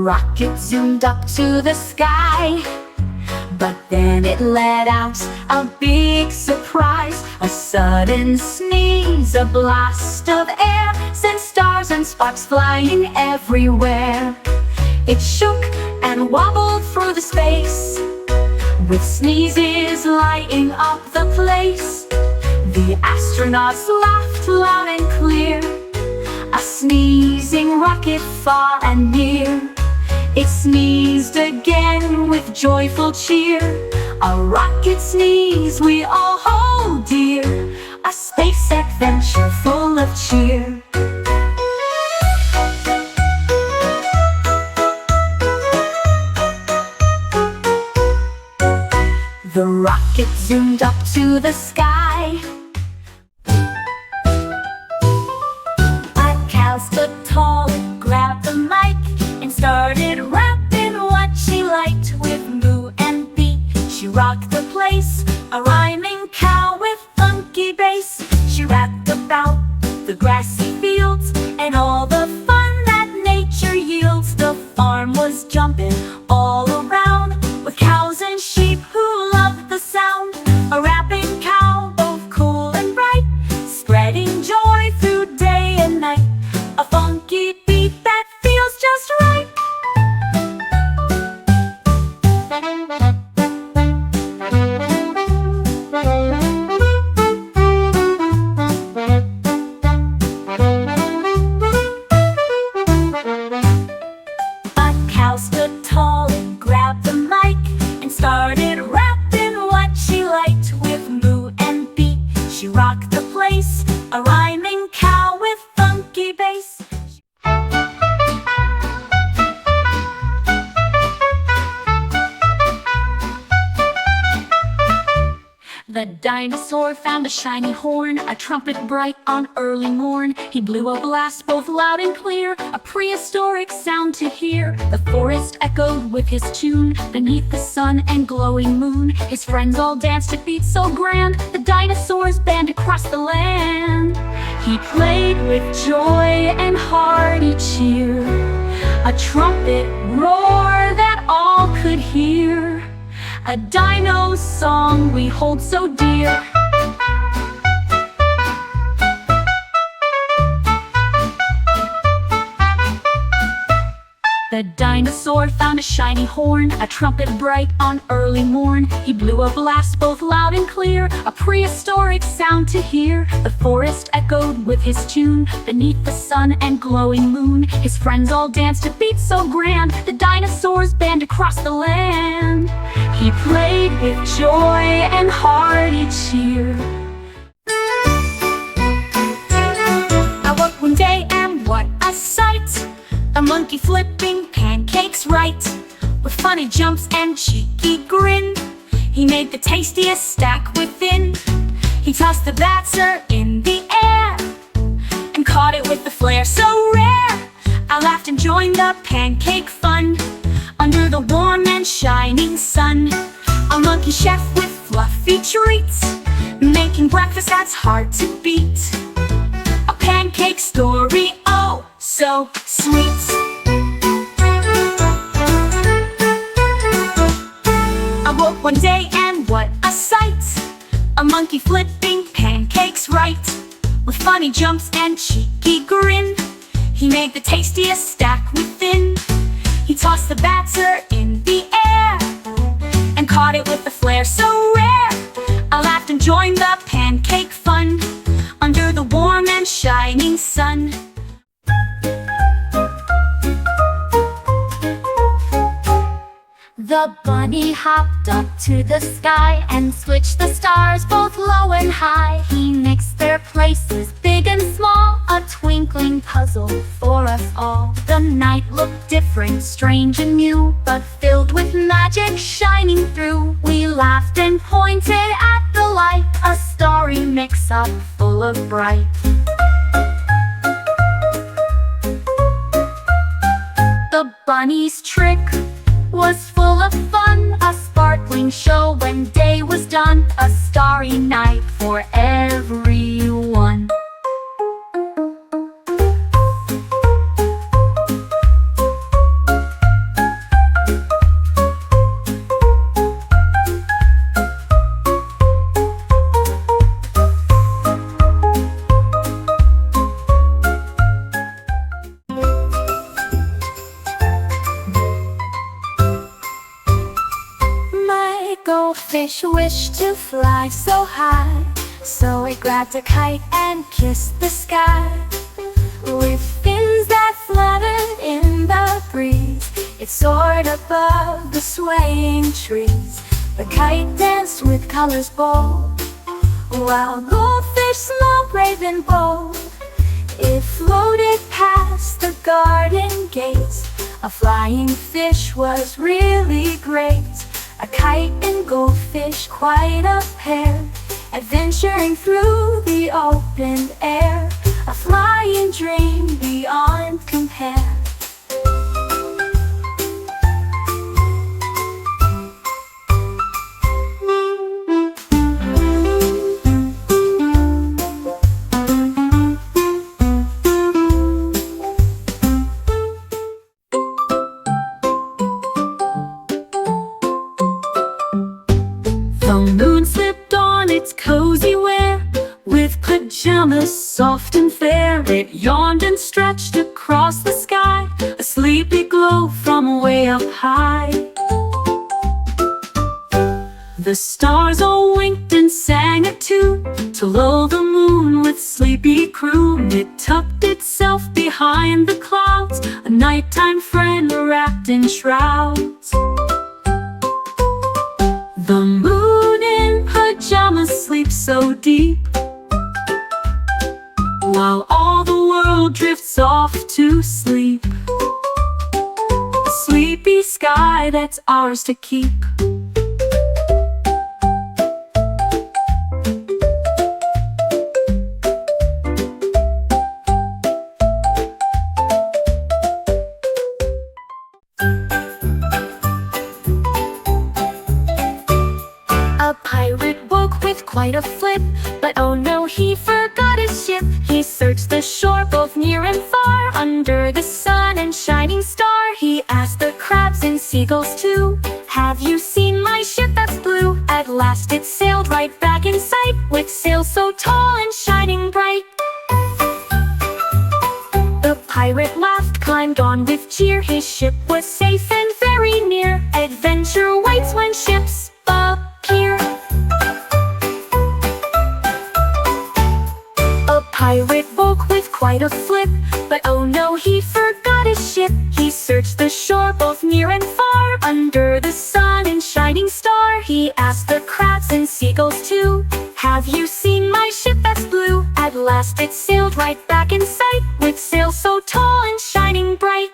rocket zoomed up to the sky, but then it let out a big surprise. A sudden sneeze, a blast of air, sent stars and sparks flying everywhere. It shook and wobbled through the space, with sneezes lighting up the place. The astronauts laughed loud and clear, a sneezing rocket far and near. It sneezed again with joyful cheer, a rocket sneeze we all hold dear, a space adventure full of cheer. The rocket zoomed up to the sky. A cow stood tall and grabbed the mic and started rapping what she liked with moo and beat. She rocked the place, a rhyming cow with funky bass. She rapped about the grassy fields and all the fun that nature yields. The farm was jumping all around with cows and sheep who loved the sound. A rapping cow, both cool and bright, spreading joy through day and night. A funky beat that feels just right. A cow stood tall and grabbed the mic and started rapping what she liked with moo and beat. She rocked the place, a rhyming cow with funky bass. The dinosaur found a shiny horn, a trumpet bright on early morn. He blew a blast both loud and clear, a prehistoric sound to hear. The forest echoed with his tune, beneath the sun and glowing moon. His friends all danced to beats so grand, the dinosaurs band across the land. He played with joy and hearty cheer, a trumpet roar that all could hear, a dino song we hold so dear. The dinosaur found a shiny horn, a trumpet bright on early morn. He blew a blast both loud and clear, a prehistoric sound to hear. The forest echoed with his tune, beneath the sun and glowing moon. His friends all danced to beats so grand, the dinosaurs band across the land. He played with joy and hearty cheer. I woke one day and what a sight! A monkey flipping pancakes right, with funny jumps and cheeky grin. He made the tastiest stack within. He tossed the batter in the air and caught it with the flair so rare. I laughed and joined the pancake fun under the warm and shining sun. A monkey chef with fluffy treats, making breakfast that's hard to beat. A pancake story, oh so sweet. I woke one day and what a sight! A monkey flipping pancakes right, with funny jumps and cheeky grin. He made the tastiest stack within. He tossed the batter in the air and caught it with the flair so rare. I laughed and joined the pancake fun under the warm and shining sun. The bunny hopped up to the sky and switched the stars both low and high. He mixed their places, big and small, a twinkling puzzle for us all. The night looked different, strange and new, but filled with magic shining through. We laughed and pointed at the light, a starry mix-up full of bright. The bunny's trick was full of fun, a sparkling show when day was done, a starry night for everyone. fish wished to fly so high, so it grabbed a kite and kissed the sky. With fins that fluttered in the breeze, it soared above the swaying trees. The kite danced with colors bold, while goldfish slow, brave and bold. It floated past the garden gates. A flying fish was really great. A kite and goldfish, quite a pair, adventuring through the open air. A flying dream beyond compare. The moon slipped on its cozy wear, with pajamas soft and fair. It yawned and stretched across the sky, a sleepy glow from way up high. The stars all winked and sang a tune to lull the moon with sleepy croon. It tucked itself behind the clouds, a nighttime friend wrapped in shrouds. The moon in pajamas sleeps so deep, while all the world drifts off to sleep. A sleepy sky that's ours to keep. A pirate woke with quite a flip, but oh no, he forgot his ship. He searched the shore both near and far, under the sun and shining star. He asked the crabs and seagulls too, have you seen my ship that's blue? At last it sailed right back in sight, with sails so tall and shining bright. The pirate laughed, climbed on with cheer. His ship was safe and very near. Adventure waits when ships appear. A pirate woke with quite a flip, but oh no, he forgot his ship. He searched the shore both near and far, under the sun and shining star. He asked the crabs and seagulls too, have you seen my ship that's blue? At last it sailed right back in sight, with sails so tall and shining bright.